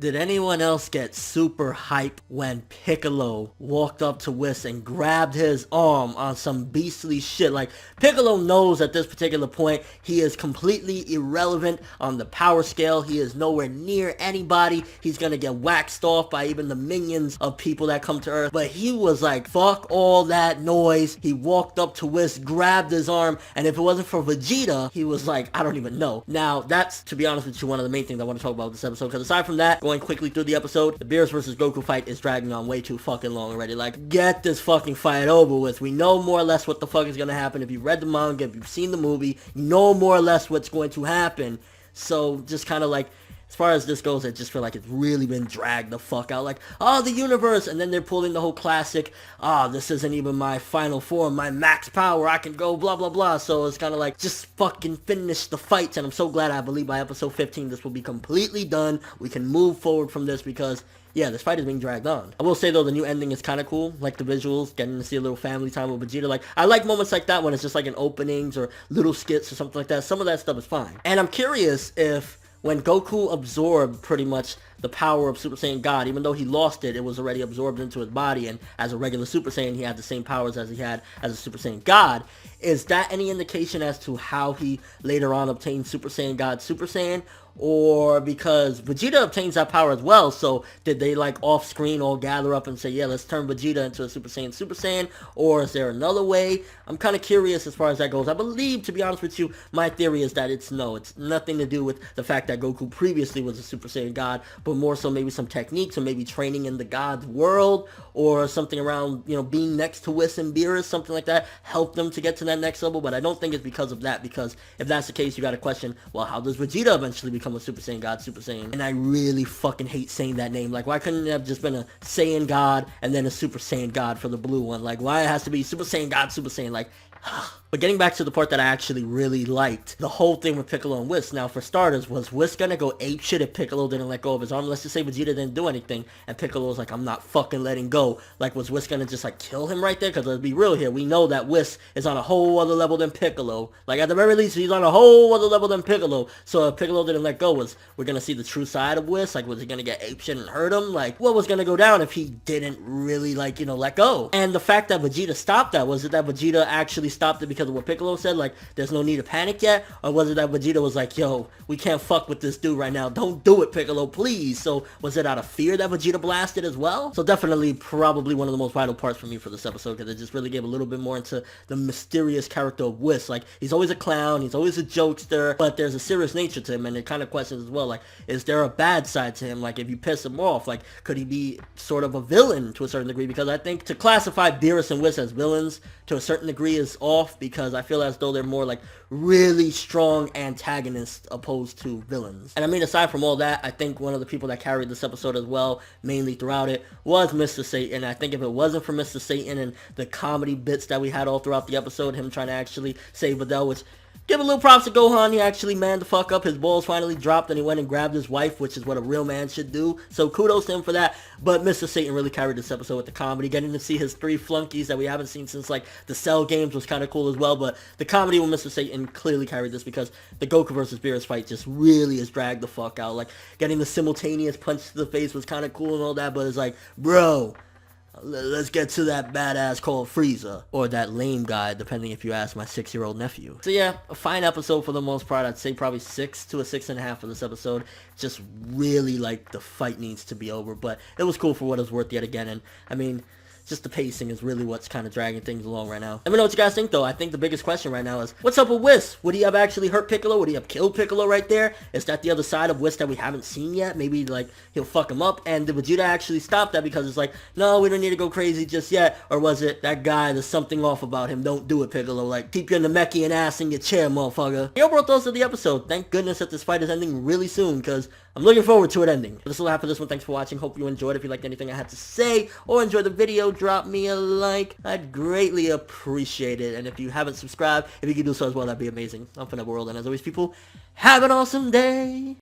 Did anyone else get super hype when Piccolo walked up to Whis and grabbed his arm on some beastly shit? Like, Piccolo knows at this particular point he is completely irrelevant on the power scale. He is nowhere near anybody. He's gonna get waxed off by even the minions of people that come to Earth. But he was like, fuck all that noise. He walked up to Whis, grabbed his arm, and if it wasn't for Vegeta, he was like, I don't even know. Now, that's, to be honest with you, one of the main things I want to talk about with this episode, because aside from that, going quickly through the episode, the Beerus versus Goku fight is dragging on way too fucking long already. Like, get this fucking fight over with. We know more or less what the fuck is gonna happen. If you've read the manga, if you've seen the movie, you know more or less what's going to happen. So, just kind of like, as far as this goes, I just feel like it's really been dragged the fuck out. Like, oh, the universe, and then they're pulling the whole classic, this isn't even my final form, my max power, I can go blah blah blah. So it's kind of like, just fucking finish the fights, and I'm so glad. I believe by episode 15 this will be completely done. We can move forward from this because, yeah, this fight is being dragged on. I will say though, the new ending is kind of cool, like the visuals, getting to see a little family time with Vegeta. Like, I like moments like that when it's just like in openings or little skits or something like that. Some of that stuff is fine. And I'm curious if, when Goku absorbed pretty much the power of Super Saiyan God, even though he lost it, it was already absorbed into his body, and as a regular Super Saiyan, he had the same powers as he had as a Super Saiyan God. Is that any indication as to how he later on obtained Super Saiyan God Super Saiyan? Or because Vegeta obtains that power as well, so did they like off screen all gather up and say, yeah, let's turn Vegeta into a Super Saiyan, or is there another way? I'm kind of curious as far as that goes. I believe, to be honest with you, my theory is that it's nothing to do with the fact that Goku previously was a Super Saiyan God, but more so maybe some techniques, or maybe training in the God's world, or something around, you know, being next to Whis and Beerus, something like that, help them to get to that next level. But I don't think it's because of that, because if that's the case, you got to question, well, how does Vegeta eventually become a Super Saiyan God Super Saiyan? And I really fucking hate saying that name. Like, why couldn't it have just been a Saiyan God and then a Super Saiyan God for the blue one? Like, why it has to be Super Saiyan God Super Saiyan? Like, but getting back to the part that I actually really liked, the whole thing with Piccolo and Whis. Now, for starters, was Whis gonna go apeshit if Piccolo didn't let go of his arm? Let's just say Vegeta didn't do anything, and Piccolo was like, I'm not fucking letting go. Like, was Whis gonna just, like, kill him right there? Because let's be real here, we know that Whis is on a whole other level than Piccolo. Like, at the very least, he's on a whole other level than Piccolo. So if Piccolo didn't let go, we're gonna see the true side of Whis? Like, was he gonna get apeshit and hurt him? Like, what was gonna go down if he didn't really, like, you know, let go? And the fact that Vegeta stopped that, was it that Vegeta actually stopped it because of what Piccolo said, like, there's no need to panic yet? Or was it that Vegeta was like, yo, we can't fuck with this dude right now, don't do it, Piccolo, please? So was it out of fear that Vegeta blasted as well? So definitely probably one of the most vital parts for me for this episode, because it just really gave a little bit more into the mysterious character of Whis. Like, he's always a clown, he's always a jokester, but there's a serious nature to him, and it kind of questions as well, like, is there a bad side to him? Like, if you piss him off, like, could he be sort of a villain to a certain degree? Because I think to classify Beerus and Whis as villains to a certain degree is off, because I feel as though they're more like really strong antagonists opposed to villains. And I mean, aside from all that, I think one of the people that carried this episode as well, mainly throughout it, was Mr. Satan. I think if it wasn't for Mr. Satan and the comedy bits that we had all throughout the episode, him trying to actually save Videl, which, give a little props to Gohan, he actually manned the fuck up. His balls finally dropped and he went and grabbed his wife, which is what a real man should do. So kudos to him for that. But Mr. Satan really carried this episode with the comedy. Getting to see his 3 flunkies that we haven't seen since like the Cell games was kind of cool as well. But the comedy with Mr. Satan clearly carried this, because the Goku versus Beerus fight just really is dragged the fuck out. Like, getting the simultaneous punch to the face was kind of cool and all that, but it's like, bro, let's get to that badass called Frieza, or that lame guy, depending if you ask my 6-year-old nephew. So yeah, a fine episode for the most part. I'd say probably 6 to a 6.5 for this episode. Just really, like, the fight needs to be over, but it was cool for what it was worth yet again. And I mean, just the pacing is really what's kind of dragging things along right now. Let me know what you guys think, though. I think the biggest question right now is, what's up with Whis? Would he have actually hurt Piccolo? Would he have killed Piccolo right there? Is that the other side of Whis that we haven't seen yet? Maybe, like, he'll fuck him up, and did Vegeta actually stop that because it's like, no, we don't need to go crazy just yet? Or was it that guy, there's something off about him, don't do it, Piccolo, like, keep your Namekian ass in your chair, motherfucker. The overall thoughts of the episode. Thank goodness that this fight is ending really soon, because I'm looking forward to it ending. But this will happen for this one. Thanks for watching. Hope you enjoyed. If you liked anything I had to say or enjoyed the video, drop me a like. I'd greatly appreciate it. And if you haven't subscribed, if you could do so as well, that'd be amazing. I'm ForneverWorld, and as always, people, have an awesome day.